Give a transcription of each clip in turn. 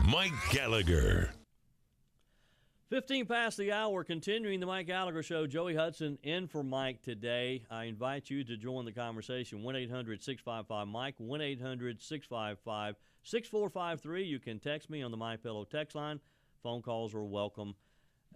Mike Gallagher. 15 past the hour, continuing the Mike Gallagher Show. Joey Hudson in for Mike today. I invite you to join the conversation. 1-800-655-MIKE, 1-800-655-6453. You can text me on the MyPillow text line. Phone calls are welcome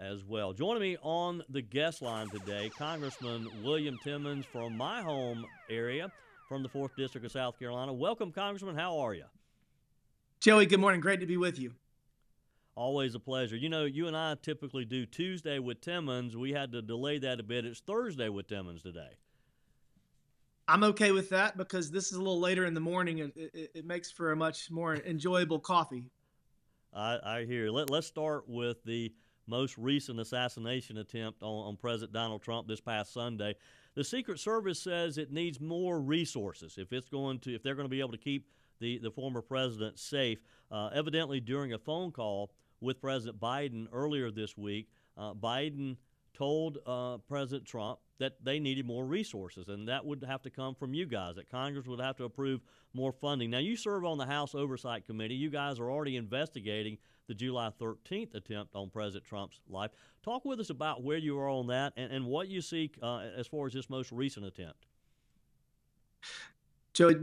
as well. Joining me on the guest line today, Congressman William Timmons from my home area, from the 4th District of South Carolina. Welcome, Congressman. How are you? Joey, good morning. Great to be with you. Always a pleasure. You know, you and I typically do Tuesday with Timmons. We had to delay that a bit. It's Thursday with Timmons today. I'm okay with that because this is a little later in the morning. It makes for a much more enjoyable coffee. I hear. Let's start with the most recent assassination attempt on President Donald Trump this past Sunday. The Secret Service says it needs more resources if they're going to be able to keep the former president safe. Evidently, during a phone call with President Biden earlier this week, Biden told President Trump that they needed more resources, and that would have to come from you guys, that Congress would have to approve more funding. Now, you serve on the House Oversight Committee. You guys are already investigating the July 13th attempt on President Trump's life. Talk with us about where you are on that and what you see as far as this most recent attempt. Joey,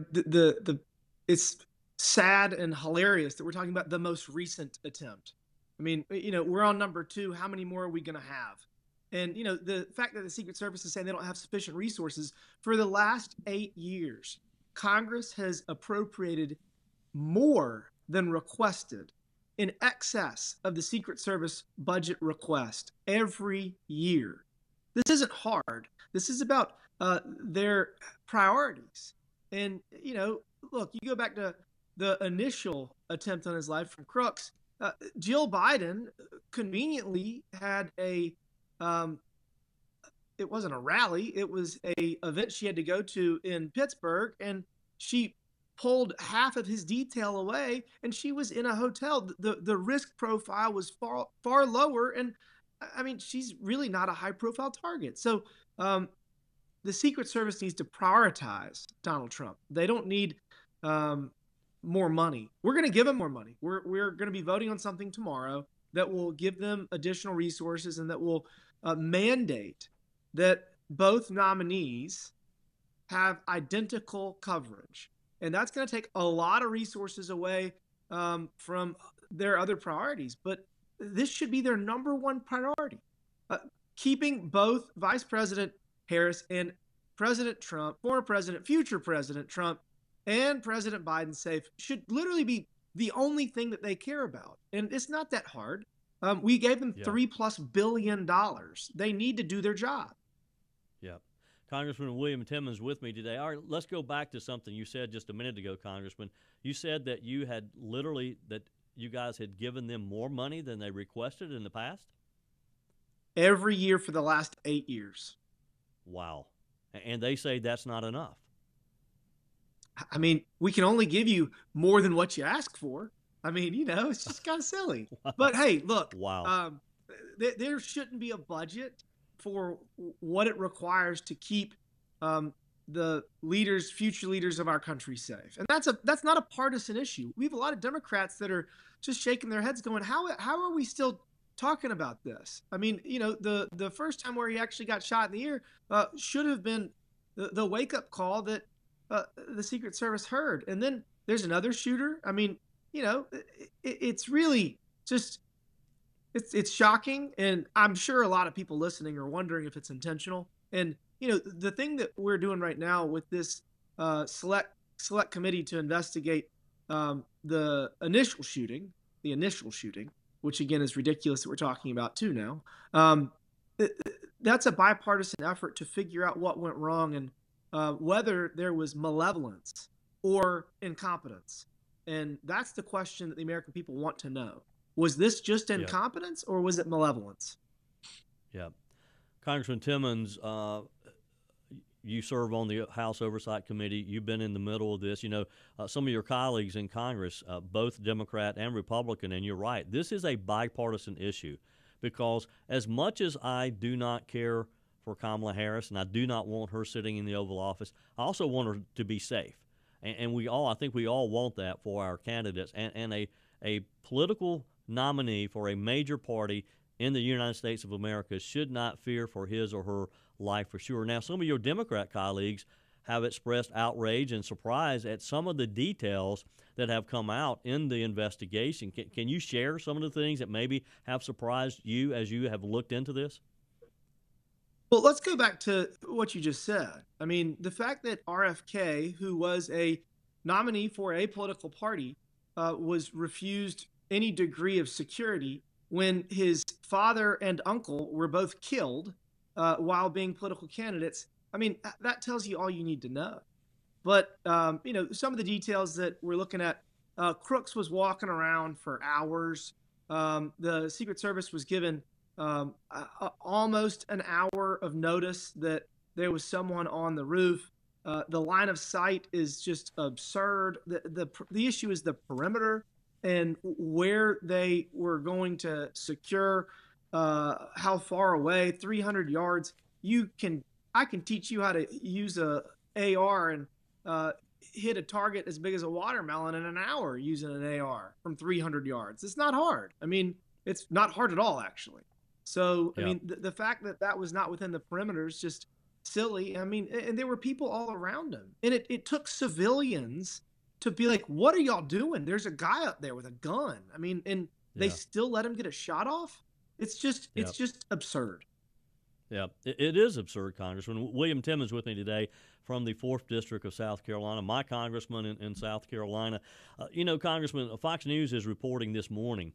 it's sad and hilarious that we're talking about the most recent attempt. I mean, we're on number 2. How many more are we going to have? And, the fact that the Secret Service is saying they don't have sufficient resources, for the last 8 years, Congress has appropriated more than requested, in excess of the Secret Service budget request every year. This isn't hard. This is about their priorities. And, look, you go back to the initial attempt on his life from Crooks. Jill Biden conveniently had it wasn't a rally, it was a event she had to go to in Pittsburgh, and she pulled half of his detail away, and she was in a hotel. The risk profile was far lower, and I mean, she's really not a high profile target. So the Secret Service needs to prioritize Donald Trump. They don't need more money. We're going to give them more money. We're going to be voting on something tomorrow that will give them additional resources and that will mandate that both nominees have identical coverage. And that's going to take a lot of resources away from their other priorities. But this should be their number one priority. Keeping both Vice President Harris and President Trump, former President, future President Trump, and President Biden safe should literally be the only thing that they care about. And it's not that hard. We gave them $3+ billion. They need to do their job. Yeah. Congressman William Timmons with me today. All right, let's go back to something you said just a minute ago, Congressman. You said that you guys had given them more money than they requested in the past? Every year for the last 8 years. Wow. And they say that's not enough. I mean, we can only give you more than what you ask for. I mean, it's just kind of silly. Wow. But hey, look, wow. There shouldn't be a budget for what it requires to keep the future leaders of our country safe. And that's not a partisan issue. We have a lot of Democrats that are just shaking their heads going, how are we still talking about this? I mean, the first time where he actually got shot in the ear should have been the wake-up call that the Secret Service heard. And then there's another shooter. I mean, it's really just, it's shocking. And I'm sure a lot of people listening are wondering if it's intentional. And, the thing that we're doing right now with this select committee to investigate the initial shooting, which again is ridiculous that we're talking about too now. That's a bipartisan effort to figure out what went wrong and whether there was malevolence or incompetence. And that's the question that the American people want to know. Was this just incompetence or was it malevolence? Yeah. Congressman Timmons, you serve on the House Oversight Committee. You've been in the middle of this. Some of your colleagues in Congress, both Democrat and Republican, and you're right, this is a bipartisan issue because as much as I do not care for Kamala Harris and I do not want her sitting in the Oval Office, I also want her to be safe. And I think we all want that for our candidates. And a political nominee for a major party in the United States of America should not fear for his or her life for sure. Now, some of your Democrat colleagues have expressed outrage and surprise at some of the details that have come out in the investigation. Can you share some of the things that maybe have surprised you as you have looked into this? Well, let's go back to what you just said. I mean, the fact that RFK, who was a nominee for a political party, was refused any degree of security when his father and uncle were both killed while being political candidates. I mean, that tells you all you need to know. But some of the details that we're looking at, Crooks was walking around for hours. The Secret Service was given almost an hour of notice that there was someone on the roof. The line of sight is just absurd. The issue is the perimeter and where they were going to secure, how far away, 300 yards. I can teach you how to use a AR and hit a target as big as a watermelon in an hour using an AR from 300 yards. It's not hard. I mean, it's not hard at all, actually. So, I mean, the fact that that was not within the perimeter is just silly. I mean, and there were people all around him. And it took civilians to be like, what are y'all doing? There's a guy up there with a gun. I mean, and they still let him get a shot off? It's just absurd. Yeah, it is absurd, Congressman. William Timmons with me today from the 4th District of South Carolina, my congressman in South Carolina. Congressman, Fox News is reporting this morning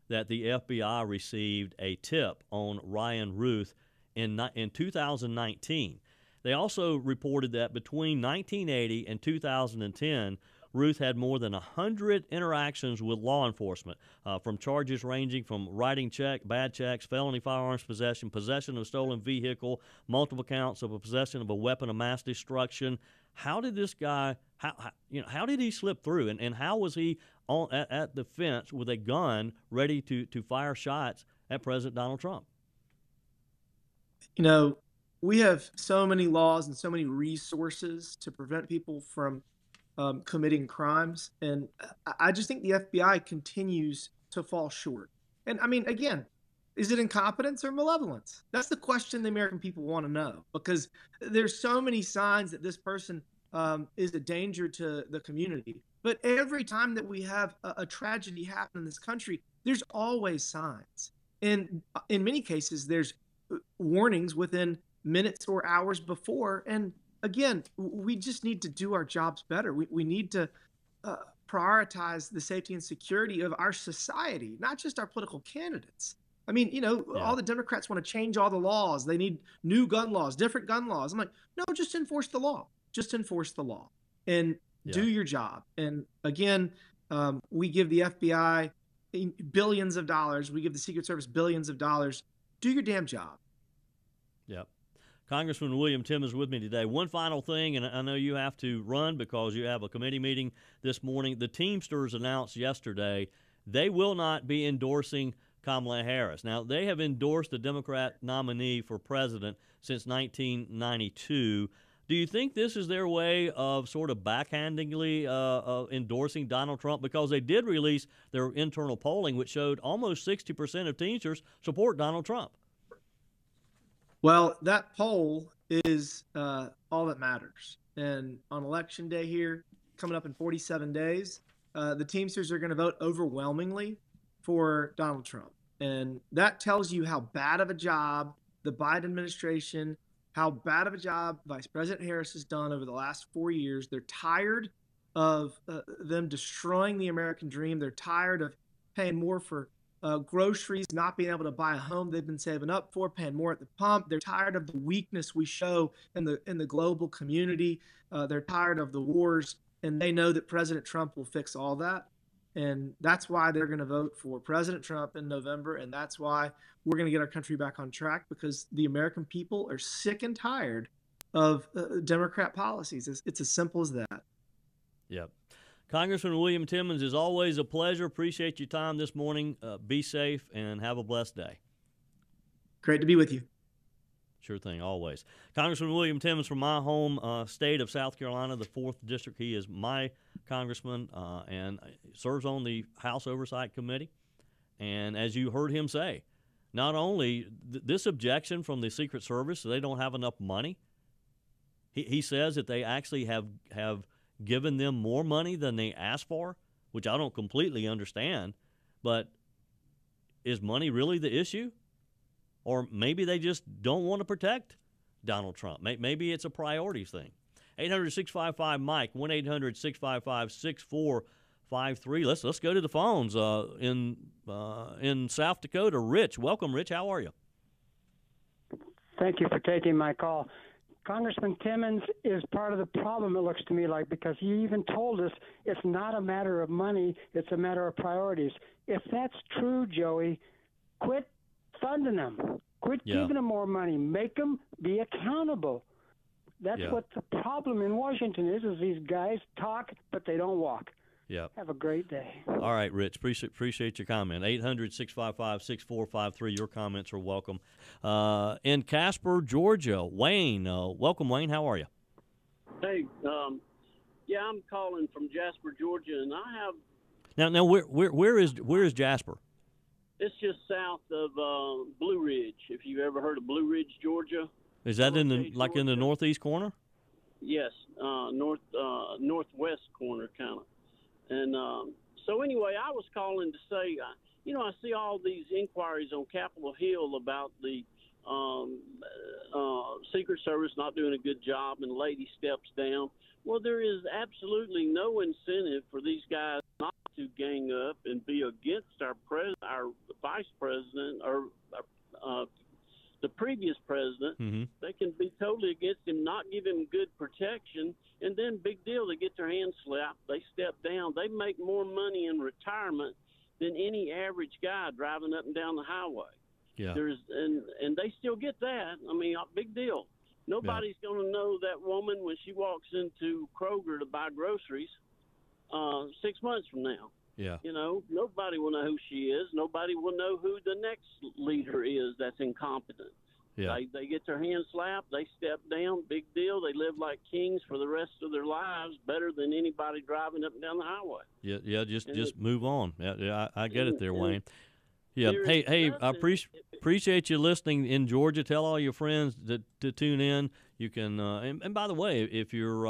that the FBI received a tip on Ryan Ruth in 2019. They also reported that between 1980 and 2010, Ruth had more than 100 interactions with law enforcement, from charges ranging from writing bad checks, felony firearms possession, possession of a stolen vehicle, multiple counts of a possession of a weapon of mass destruction. How did this guy, how did he slip through, and how was he at the fence with a gun ready to fire shots at President Donald Trump? We have so many laws and so many resources to prevent people from committing crimes. And I just think the FBI continues to fall short. And I mean, again, is it incompetence or malevolence? That's the question the American people want to know, because there's so many signs that this person is a danger to the community. But every time that we have a tragedy happen in this country, there's always signs. And in many cases, there's warnings within minutes or hours before. And again, we just need to do our jobs better. We need to prioritize the safety and security of our society, not just our political candidates. I mean, all the Democrats want to change all the laws. They need new gun laws, different gun laws. I'm like, no, just enforce the law. Just enforce the law and do your job. And again, we give the FBI billions of dollars. We give the Secret Service billions of dollars. Do your damn job. Yep. Congressman William Timmons with me today. One final thing, and I know you have to run because you have a committee meeting this morning. The Teamsters announced yesterday they will not be endorsing Kamala Harris. Now, they have endorsed the Democrat nominee for president since 1992. Do you think this is their way of sort of backhandingly endorsing Donald Trump? Because they did release their internal polling, which showed almost 60% of Teamsters support Donald Trump. Well, that poll is all that matters. And on Election Day here, coming up in 47 days, the Teamsters are going to vote overwhelmingly for Donald Trump. And that tells you how bad of a job the Biden administration, how bad of a job Vice President Harris has done over the last 4 years. They're tired of them destroying the American dream. They're tired of paying more for groceries, not being able to buy a home they've been saving up for, paying more at the pump. They're tired of the weakness we show in the global community. They're tired of the wars, and they know that President Trump will fix all that. And that's why they're going to vote for President Trump in November, and that's why we're going to get our country back on track, because the American people are sick and tired of Democrat policies. It's as simple as that. Yep. Congressman William Timmons, is always a pleasure. Appreciate your time this morning. Be safe and have a blessed day. Great to be with you. Sure thing, always. Congressman William Timmons from my home state of South Carolina, the 4th District. He is my congressman and serves on the House Oversight Committee. And as you heard him say, not only this objection from the Secret Service, they don't have enough money. He says that they actually have given them more money than they asked for, which I don't completely understand. But is money really the issue? Or maybe they just don't want to protect Donald Trump. Maybe it's a priorities thing. 800-655-MIKE, 1-800-655-6453. Let's go to the phones. In South Dakota, Rich. Welcome, Rich. How are you? Thank you for taking my call. Congressman Timmons is part of the problem, it looks to me like, because he even told us it's not a matter of money, it's a matter of priorities. If that's true, Joey, quit funding them. Quit giving them more money. Make them be accountable. That's what the problem in Washington is these guys talk, but they don't walk. Yeah. Have a great day. All right, Rich. Appreciate your comment. 800-655-6453. Your comments are welcome. In Casper, Georgia, Wayne. Welcome, Wayne. How are you? Hey, I'm calling from Jasper, Georgia, and I have. Now, where is Jasper? It's just south of Blue Ridge. If you've ever heard of Blue Ridge, Georgia. Is that in the northeast corner? Yes, northwest corner, kind of. And so anyway, I was calling to say, I see all these inquiries on Capitol Hill about the Secret Service not doing a good job, and the lady steps down. Well, there is absolutely no incentive for these guys not to gang up and be against our vice president or the previous president. Mm-hmm. They can be totally against him, not give him good protection, and then big deal, they get their hands slapped, they step down. They make more money in retirement than any average guy driving up and down the highway. Yeah. And they still get that. I mean, big deal. Nobody's going to know that woman when she walks into Kroger to buy groceries 6 months from now. Yeah. Nobody will know who she is. Nobody will know who the next leader is that's incompetent. Yeah. They get their hands slapped. They step down. Big deal. They live like kings for the rest of their lives, better than anybody driving up and down the highway. Yeah. Just move on. Yeah. I get it there, Wayne. Yeah. Hey. I appreciate you listening in Georgia. Tell all your friends to tune in. You can. And by the way, if you're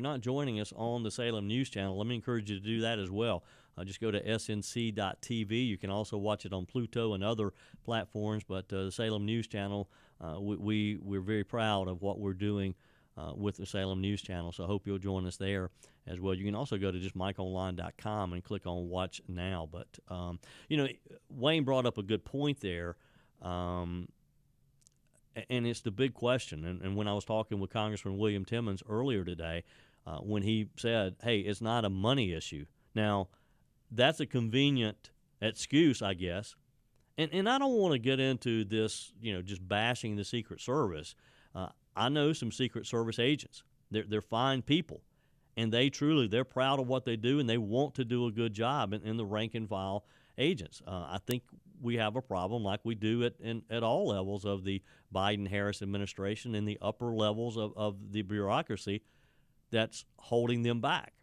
not joining us on the Salem News Channel, let me encourage you to do that as well. Just go to snc.tv. You can also watch it on Pluto and other platforms. But the Salem News Channel, we're very proud of what we're doing with the Salem News Channel. So I hope you'll join us there as well. You can also go to just mikeonline.com and click on Watch Now. But Wayne brought up a good point there, and it's the big question. And when I was talking with Congressman William Timmons earlier today, when he said, "Hey, it's not a money issue." Now, that's a convenient excuse, I guess. And I don't want to get into this, just bashing the Secret Service. I know some Secret Service agents. They're fine people, and they're proud of what they do, and they want to do a good job in the rank and file agents. I think we have a problem like we do at all levels of the Biden-Harris administration and the upper levels of the bureaucracy that's holding them back.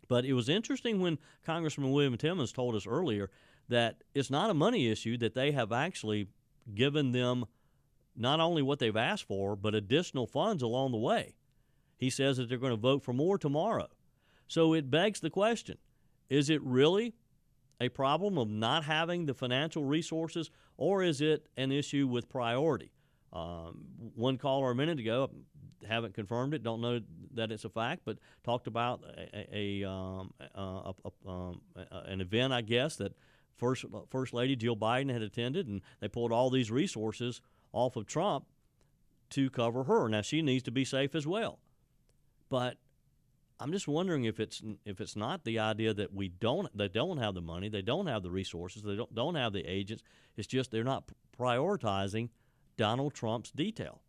But it was interesting when Congressman William Timmons told us earlier that it's not a money issue, that they have actually given them not only what they've asked for, but additional funds along the way. He says that they're going to vote for more tomorrow. So it begs the question, is it really a problem of not having the financial resources, or is it an issue with priority? One caller a minute ago, haven't confirmed it, don't know that it's a fact, but talked about an event, I guess, that First Lady Jill Biden had attended, and they pulled all these resources off of Trump to cover her. Now, she needs to be safe as well. But I'm just wondering if it's not the idea that they don't have the money, they don't have the resources, they don't have the agents. It's just they're not prioritizing Donald Trump's detail.